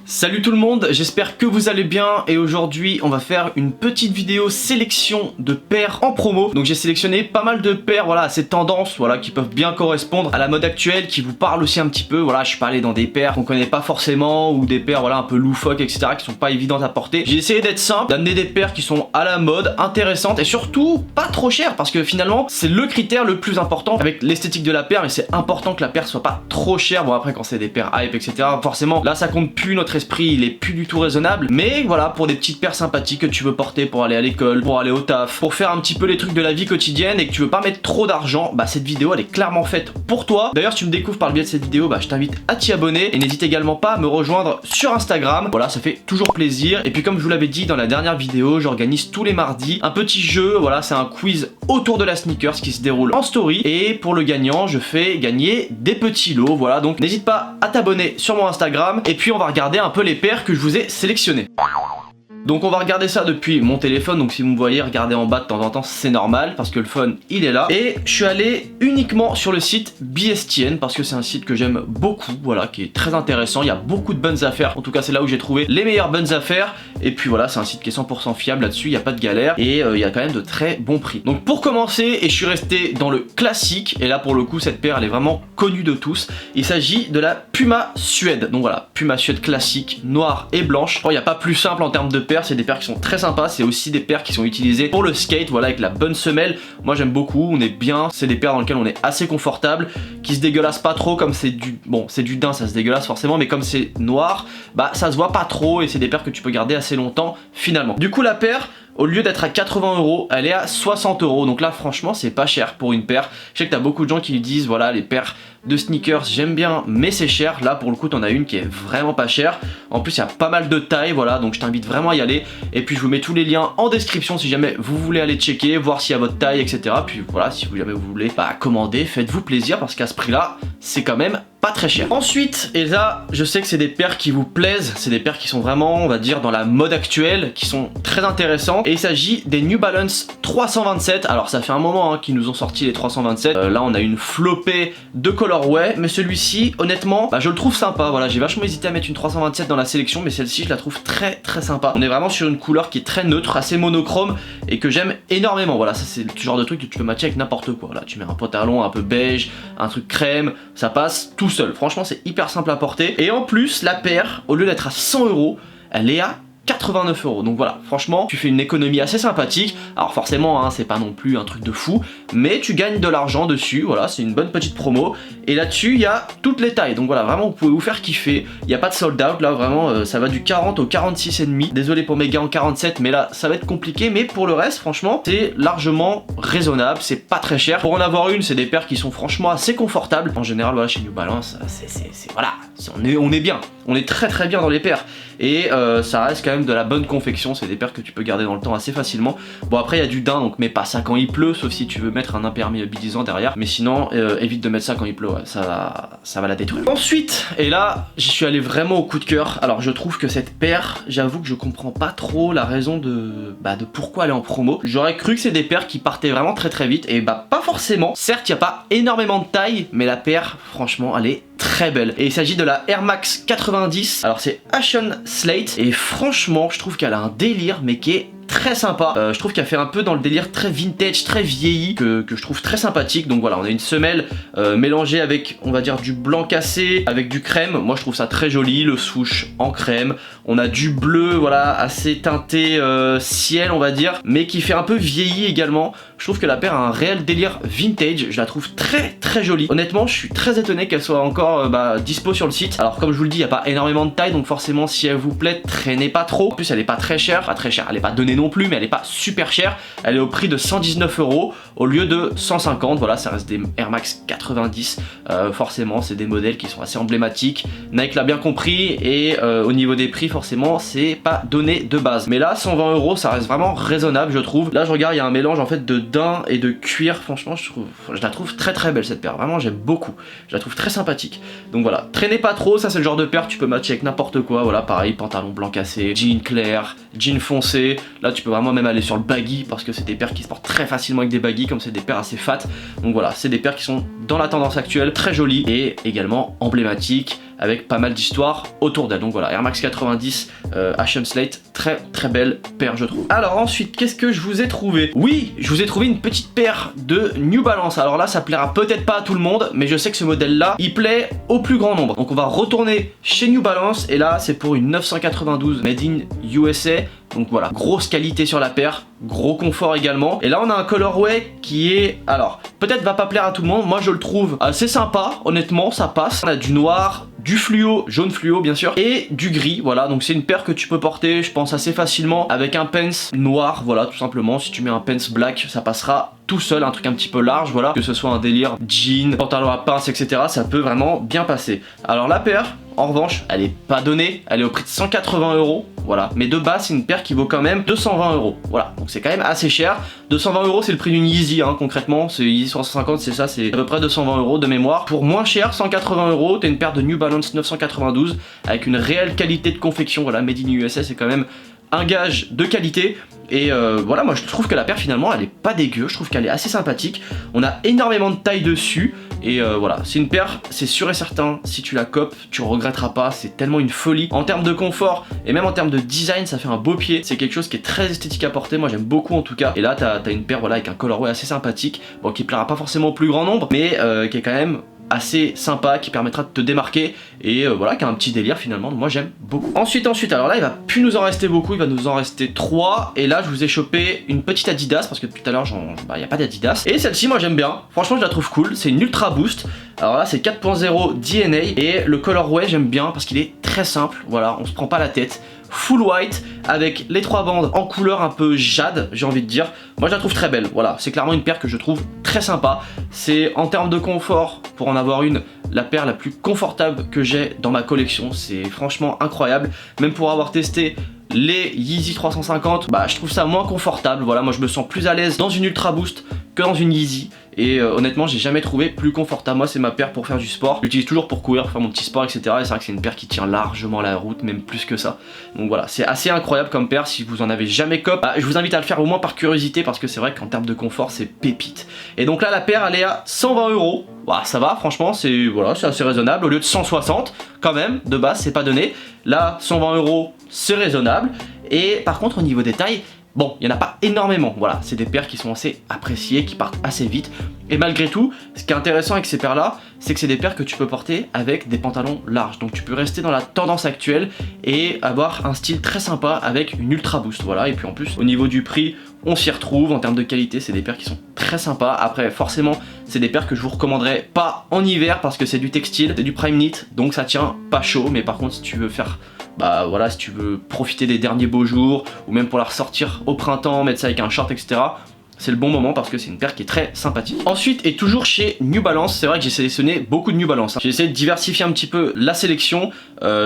Salut tout le monde, j'espère que vous allez bien et aujourd'hui on va faire une petite vidéo sélection de paires en promo. Donc j'ai sélectionné pas mal de paires, voilà, à ces tendances, voilà, qui peuvent bien correspondre à la mode actuelle, qui vous parlent aussi un petit peu. Voilà, je suis pas allé dans des paires qu'on connaît pas forcément ou des paires, voilà, un peu loufoques, etc., qui sont pas évidentes à porter. J'ai essayé d'être simple, d'amener des paires qui sont à la mode, intéressantes et surtout pas trop chères, parce que finalement c'est le critère le plus important avec l'esthétique de la paire, mais c'est important que la paire soit pas trop chère. Bon, après quand c'est des paires hype, etc., forcément là ça compte plus, notre esprit il est plus du tout raisonnable, mais voilà, pour des petites paires sympathiques que tu veux porter pour aller à l'école, pour aller au taf, pour faire un petit peu les trucs de la vie quotidienne et que tu veux pas mettre trop d'argent, bah cette vidéo elle est clairement faite pour toi. D'ailleurs si tu me découvres par le biais de cette vidéo, bah je t'invite à t'y abonner et n'hésite également pas à me rejoindre sur Instagram, voilà, ça fait toujours plaisir. Et puis comme je vous l'avais dit dans la dernière vidéo, j'organise tous les mardis un petit jeu, voilà, c'est un quiz autour de la sneakers qui se déroule en story et pour le gagnant je fais gagner des petits lots, voilà, donc n'hésite pas à t'abonner sur mon Instagram et puis on va regarder un peu les paires que je vous ai sélectionnées. Donc on va regarder ça depuis mon téléphone, donc si vous me voyez regarder en bas de temps en temps c'est normal parce que le phone il est là. Et je suis allé uniquement sur le site BSTN parce que c'est un site que j'aime beaucoup, voilà, qui est très intéressant, il y a beaucoup de bonnes affaires, en tout cas c'est là où j'ai trouvé les meilleures bonnes affaires. Et puis voilà, c'est un site qui est 100% fiable là-dessus, il n'y a pas de galère et il y a quand même de très bons prix. Donc pour commencer, et je suis resté dans le classique, et là pour le coup cette paire elle est vraiment connue de tous, il s'agit de la Puma Suède. Donc voilà, Puma Suède classique, noire et blanche. Bon, il n'y a pas plus simple en termes de paires, c'est des paires qui sont très sympas, c'est aussi des paires qui sont utilisées pour le skate, voilà, avec la bonne semelle. Moi j'aime beaucoup, on est bien, c'est des paires dans lesquelles on est assez confortable, qui se dégueulassent pas trop, comme c'est du... Bon, c'est du daim, ça se dégueulasse forcément, mais comme c'est noir, bah ça se voit pas trop et c'est des paires que tu peux garder assez longtemps finalement. Du coup la paire, au lieu d'être à 80 €, elle est à 60 €. Donc là, franchement, c'est pas cher pour une paire. Je sais que t'as beaucoup de gens qui disent, voilà, les paires de sneakers, j'aime bien, mais c'est cher. Là, pour le coup, t'en as une qui est vraiment pas chère. En plus, il y a pas mal de tailles, voilà, donc je t'invite vraiment à y aller. Et puis, je vous mets tous les liens en description si jamais vous voulez aller checker, voir s'il y a votre taille, etc. Puis voilà, si jamais vous voulez commander, faites-vous plaisir parce qu'à ce prix-là, c'est quand même pas très cher. Ensuite, et là, je sais que c'est des paires qui vous plaisent, c'est des paires qui sont vraiment, on va dire, dans la mode actuelle, qui sont très intéressantes. Et il s'agit des New Balance 327. Alors ça fait un moment qu'ils nous ont sorti les 327. Là on a une flopée de colorway, mais celui-ci honnêtement je le trouve sympa. Voilà, j'ai vachement hésité à mettre une 327 dans la sélection, mais celle-ci je la trouve très très sympa. On est vraiment sur une couleur qui est très neutre, assez monochrome et que j'aime énormément. Voilà, ça c'est le genre de truc que tu peux matcher avec n'importe quoi. Là tu mets un pantalon un peu beige, un truc crème, ça passe tout seul. Franchement c'est hyper simple à porter. Et en plus la paire, au lieu d'être à 100 €, elle est à 89 €. Donc voilà, franchement, tu fais une économie assez sympathique. Alors forcément, c'est pas non plus un truc de fou, mais tu gagnes de l'argent dessus. Voilà, c'est une bonne petite promo. Et là-dessus, il y a toutes les tailles. Donc voilà, vraiment, vous pouvez vous faire kiffer. Il n'y a pas de sold out. Là, vraiment, ça va du 40 au 46,5. Désolé pour mes gars en 47, mais là, ça va être compliqué. Mais pour le reste, franchement, c'est largement raisonnable. C'est pas très cher. Pour en avoir une, c'est des paires qui sont franchement assez confortables. En général, voilà, chez New Balance, voilà, on est bien. On est très très bien dans les paires. Et ça reste quand même de la bonne confection, c'est des paires que tu peux garder dans le temps assez facilement. Bon après il y a du daim, donc mets pas ça quand il pleut, sauf si tu veux mettre un imperméabilisant derrière. Mais sinon évite de mettre ça quand il pleut, ouais, ça va la détruire. Ensuite, et là j'y suis allé vraiment au coup de cœur. Alors je trouve que cette paire, j'avoue que je comprends pas trop la raison de pourquoi elle est en promo. J'aurais cru que c'est des paires qui partaient vraiment très très vite, et pas forcément. Certes il n'y a pas énormément de taille, mais la paire franchement elle est très belle. Et il s'agit de la Air Max 90. Alors c'est Ashen Slate et franchement je trouve qu'elle a un délire mais qui est très sympa. Je trouve qu'elle fait un peu dans le délire très vintage, très vieilli, que je trouve très sympathique. Donc voilà, on a une semelle mélangée avec, on va dire, du blanc cassé avec du crème. Moi je trouve ça très joli, le swoosh en crème. On a du bleu, voilà, assez teinté ciel, on va dire, mais qui fait un peu vieilli également. Je trouve que la paire a un réel délire vintage, je la trouve très très jolie. Honnêtement, je suis très étonné qu'elle soit encore dispo sur le site. Alors comme je vous le dis, il n'y a pas énormément de taille, donc forcément si elle vous plaît, traînez pas trop. En plus elle est pas très chère, elle est pas donnée non plus, mais elle est pas super chère. Elle est au prix de 119 € au lieu de 150. Voilà, ça reste des Air Max 90. Forcément c'est des modèles qui sont assez emblématiques. Nike l'a bien compris et au niveau des prix forcément c'est pas donné de base. Mais là 120 € ça reste vraiment raisonnable je trouve. Là je regarde, il y a un mélange en fait de daim et de cuir. Franchement je la trouve très très belle cette paire. Vraiment j'aime beaucoup. Je la trouve très sympathique. Donc voilà, traînez pas trop, ça c'est le genre de paire tu peux matcher avec n'importe quoi. Voilà, pareil, pantalon blanc cassé, jean clair, jean foncé. Là tu peux vraiment même aller sur le baggy parce que c'est des paires qui se portent très facilement avec des baggy, comme c'est des paires assez fat. Donc voilà, c'est des paires qui sont dans la tendance actuelle, très jolies et également emblématiques, avec pas mal d'histoires autour d'elle. Donc voilà, Air Max 90 H&M Slate, très belle paire je trouve. Alors ensuite, qu'est-ce que je vous ai trouvé? Oui, je vous ai trouvé une petite paire de New Balance. Alors là, ça plaira peut-être pas à tout le monde, mais je sais que ce modèle là, il plaît au plus grand nombre. Donc on va retourner chez New Balance, et là c'est pour une 992 Made in USA. Donc voilà, grosse qualité sur la paire, gros confort également. Et là on a un colorway qui est, alors peut-être va pas plaire à tout le monde, moi je le trouve assez sympa, honnêtement ça passe. On a du noir, du fluo, jaune fluo bien sûr, et du gris, voilà. Donc c'est une paire que tu peux porter, je pense, assez facilement avec un pants noir, voilà, tout simplement. Si tu mets un pants black, ça passera tout seul, un truc un petit peu large, voilà. Que ce soit un délire jean, pantalon à pince, etc., ça peut vraiment bien passer. Alors la paire, en revanche, elle est pas donnée, elle est au prix de 180 €, voilà. Mais de base, c'est une paire qui vaut quand même 220 €, voilà. Donc c'est quand même assez cher. 220 €, c'est le prix d'une Yeezy, hein, concrètement. C'est Yeezy 350, c'est ça, c'est à peu près 220 € de mémoire. Pour moins cher, 180 €, t'as une paire de New Balance 992 avec une réelle qualité de confection, voilà. Made in USA, c'est quand même un gage de qualité. Et voilà, moi je trouve que la paire finalement elle est pas dégueu, je trouve qu'elle est assez sympathique. On a énormément de taille dessus. Et voilà, c'est une paire, c'est sûr et certain, si tu la copes, tu regretteras pas, c'est tellement une folie. En termes de confort et même en termes de design, ça fait un beau pied. C'est quelque chose qui est très esthétique à porter, moi j'aime beaucoup en tout cas. Et là t'as une paire voilà avec un colorway assez sympathique, bon qui plaira pas forcément au plus grand nombre, mais qui est quand même assez sympa, qui permettra de te démarquer et voilà, qui a un petit délire finalement, moi j'aime beaucoup. Ensuite, alors là il va plus nous en rester beaucoup, il va nous en rester 3, et là je vous ai chopé une petite Adidas, parce que depuis tout à l'heure il n'y a pas d'Adidas, et celle-ci moi j'aime bien, franchement je la trouve cool, c'est une Ultra Boost. Alors là c'est 4.0 DNA, et le colorway j'aime bien parce qu'il est très simple, voilà, on se prend pas la tête. Full white avec les 3 bandes en couleur un peu jade, j'ai envie de dire. Moi je la trouve très belle, voilà, c'est clairement une paire que je trouve très sympa. C'est en termes de confort, pour en avoir une, la paire la plus confortable que j'ai dans ma collection. C'est franchement incroyable, même pour avoir testé les Yeezy 350, bah je trouve ça moins confortable. Voilà, moi je me sens plus à l'aise dans une Ultra Boost que dans une Yeezy. Et honnêtement j'ai jamais trouvé plus confortable. Moi c'est ma paire pour faire du sport, j'utilise toujours pour courir, pour faire mon petit sport, etc. Et c'est vrai que c'est une paire qui tient largement la route, même plus que ça. Donc voilà, c'est assez incroyable comme paire. Si vous en avez jamais cop, bah, je vous invite à le faire au moins par curiosité, parce que c'est vrai qu'en termes de confort c'est pépite. Et donc là la paire elle est à 120 €. Bah, ça va franchement, c'est voilà, c'est assez raisonnable, au lieu de 160 quand même, de base c'est pas donné. Là 120 € c'est raisonnable. Et par contre au niveau des tailles, bon, il n'y en a pas énormément, voilà, c'est des paires qui sont assez appréciées, qui partent assez vite. Et malgré tout, ce qui est intéressant avec ces paires-là, c'est que c'est des paires que tu peux porter avec des pantalons larges. Donc tu peux rester dans la tendance actuelle et avoir un style très sympa avec une Ultra Boost, voilà. Et puis en plus, au niveau du prix, on s'y retrouve. En termes de qualité, c'est des paires qui sont très sympas. Après, forcément, c'est des paires que je vous recommanderais pas en hiver, parce que c'est du textile, c'est du prime knit, donc ça tient pas chaud. Mais par contre, si tu veux faire, bah voilà, si tu veux profiter des derniers beaux jours, ou même pour la ressortir au printemps, mettre ça avec un short, etc., c'est le bon moment, parce que c'est une paire qui est très sympathique. Ensuite, et toujours chez New Balance, c'est vrai que j'ai sélectionné beaucoup de New Balance, hein. J'ai essayé de diversifier un petit peu la sélection.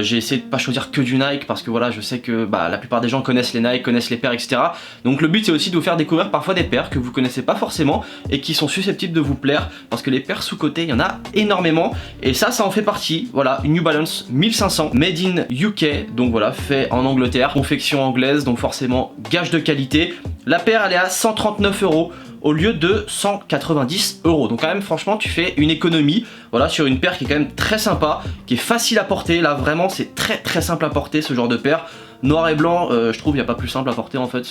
J'ai essayé de pas choisir que du Nike, parce que voilà, je sais que bah, la plupart des gens connaissent les Nike, connaissent les paires, etc. Donc le but c'est aussi de vous faire découvrir parfois des paires que vous connaissez pas forcément et qui sont susceptibles de vous plaire, parce que les paires sous-cotées, il y en a énormément. Et ça en fait partie. Voilà, une New Balance 1500 Made in UK, donc voilà, fait en Angleterre, confection anglaise, donc forcément gage de qualité. La paire elle est à 139 € au lieu de 190 €. Donc quand même franchement tu fais une économie, voilà, sur une paire qui est quand même très sympa, qui est facile à porter. Là vraiment c'est très simple à porter, ce genre de paire. Noir et blanc, je trouve il n'y a pas plus simple à porter en fait,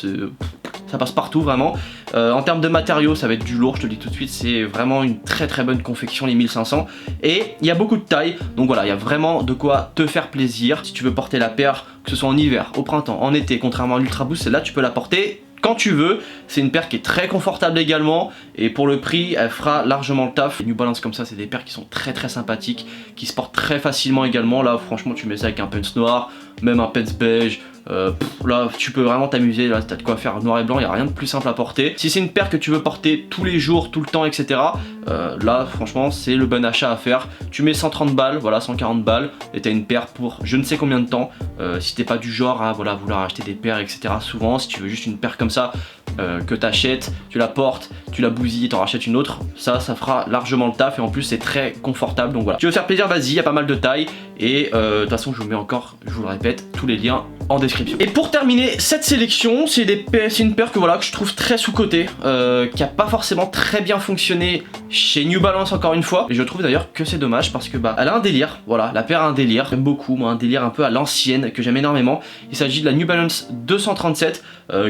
ça passe partout vraiment. En termes de matériaux, ça va être du lourd, je te le dis tout de suite, c'est vraiment une très bonne confection, les 1500. Et il y a beaucoup de taille, donc voilà, il y a vraiment de quoi te faire plaisir. Si tu veux porter la paire, que ce soit en hiver, au printemps, en été, contrairement à l'Ultra Boost, celle-là tu peux la porter quand tu veux. C'est une paire qui est très confortable également, et pour le prix elle fera largement le taf. Les New Balance comme ça, c'est des paires qui sont très sympathiques, qui se portent très facilement également. Là franchement tu mets ça avec un pants noir, même un pants beige, là tu peux vraiment t'amuser. Là t'as de quoi faire noir et blanc, il n'y a rien de plus simple à porter. Si c'est une paire que tu veux porter tous les jours, tout le temps, etc., là franchement c'est le bon achat à faire. Tu mets 130 balles, voilà, 140 balles, et t'as une paire pour je ne sais combien de temps. Si t'es pas du genre à voilà, vouloir acheter des paires, etc., souvent, si tu veux juste une paire comme ça, que t'achètes, tu la portes, tu la bousilles, t'en rachètes une autre, ça fera largement le taf, et en plus c'est très confortable. Donc voilà, tu veux faire plaisir, vas-y, il y a pas mal de tailles, Et de toute façon je vous mets encore, je vous le répète, tous les liens en description. Et pour terminer cette sélection, c'est une paire que voilà, que je trouve très sous-cotée, qui a pas forcément très bien fonctionné chez New Balance encore une fois. Et je trouve d'ailleurs que c'est dommage parce que bah elle a un délire, voilà, la paire a un délire, j'aime beaucoup, moi un délire un peu à l'ancienne que j'aime énormément. Il s'agit de la New Balance 237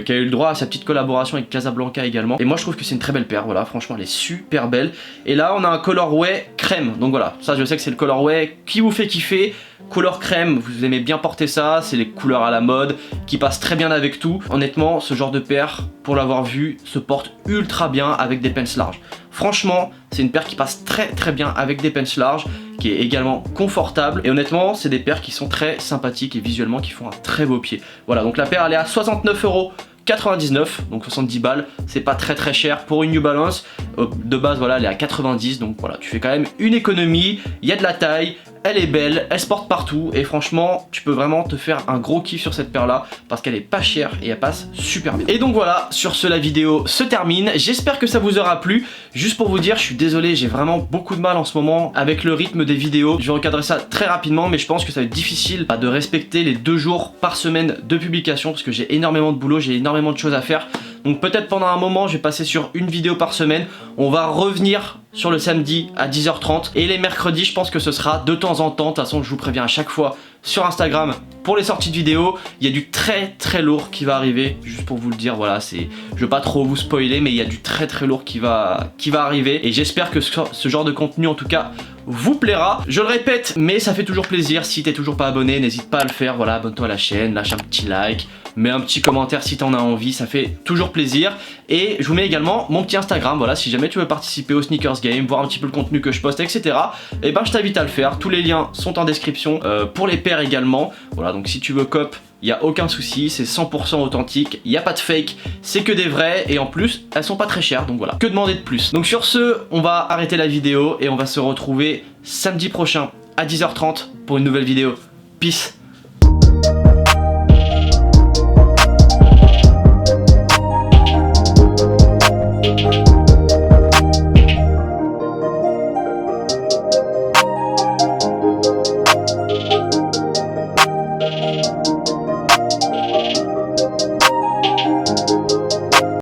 qui a eu le droit à sa petite collaboration avec Casablanca également. Et moi je trouve que c'est une très belle paire, voilà, franchement elle est super belle. Et là on a un colorway crème, donc voilà, ça je sais que c'est le colorway qui vous fait kiffer. Couleur crème, vous aimez bien porter ça, c'est les couleurs à la mode qui passent très bien avec tout. Honnêtement, ce genre de paire, pour l'avoir vu, se porte ultra bien avec des pants larges. Franchement, c'est une paire qui passe très bien avec des pants larges, qui est également confortable. Et honnêtement, c'est des paires qui sont très sympathiques et visuellement qui font un très beau pied. Voilà, donc la paire elle est à 69,99 €, donc 70 balles, c'est pas très cher pour une New Balance. De base, voilà, elle est à 90, donc voilà, tu fais quand même une économie, il y a de la taille, elle est belle, elle se porte partout et franchement tu peux vraiment te faire un gros kiff sur cette paire là parce qu'elle est pas chère et elle passe super bien. Et donc voilà, sur ce la vidéo se termine, j'espère que ça vous aura plu. Juste pour vous dire, je suis désolé, j'ai vraiment beaucoup de mal en ce moment avec le rythme des vidéos. Je vais recadrer ça très rapidement, mais je pense que ça va être difficile de respecter les 2 jours par semaine de publication parce que j'ai énormément de boulot, j'ai énormément de choses à faire. Donc peut-être pendant un moment je vais passer sur une vidéo par semaine. On va revenir sur le samedi à 10h30 et les mercredis je pense que ce sera de temps en temps. De toute façon je vous préviens à chaque fois sur Instagram pour les sorties de vidéos. Il y a du très lourd qui va arriver, juste pour vous le dire, voilà, je veux pas trop vous spoiler mais il y a du très lourd qui va arriver et j'espère que ce genre de contenu en tout cas vous plaira. Je le répète mais ça fait toujours plaisir. Si t'es toujours pas abonné, n'hésite pas à le faire, voilà, abonne-toi à la chaîne, lâche un petit like, mets un petit commentaire si t'en as envie, ça fait toujours plaisir. Et je vous mets également mon petit Instagram, voilà, si jamais tu veux participer au Sneakers Game, voir un petit peu le contenu que je poste, etc. Et ben je t'invite à le faire, tous les liens sont en description, pour les paires également. Voilà, donc si tu veux cop, il n'y a aucun souci, c'est 100% authentique, il n'y a pas de fake, c'est que des vrais et en plus elles sont pas très chères, donc voilà, que demander de plus. Donc sur ce, on va arrêter la vidéo et on va se retrouver samedi prochain à 10h30 pour une nouvelle vidéo. Peace.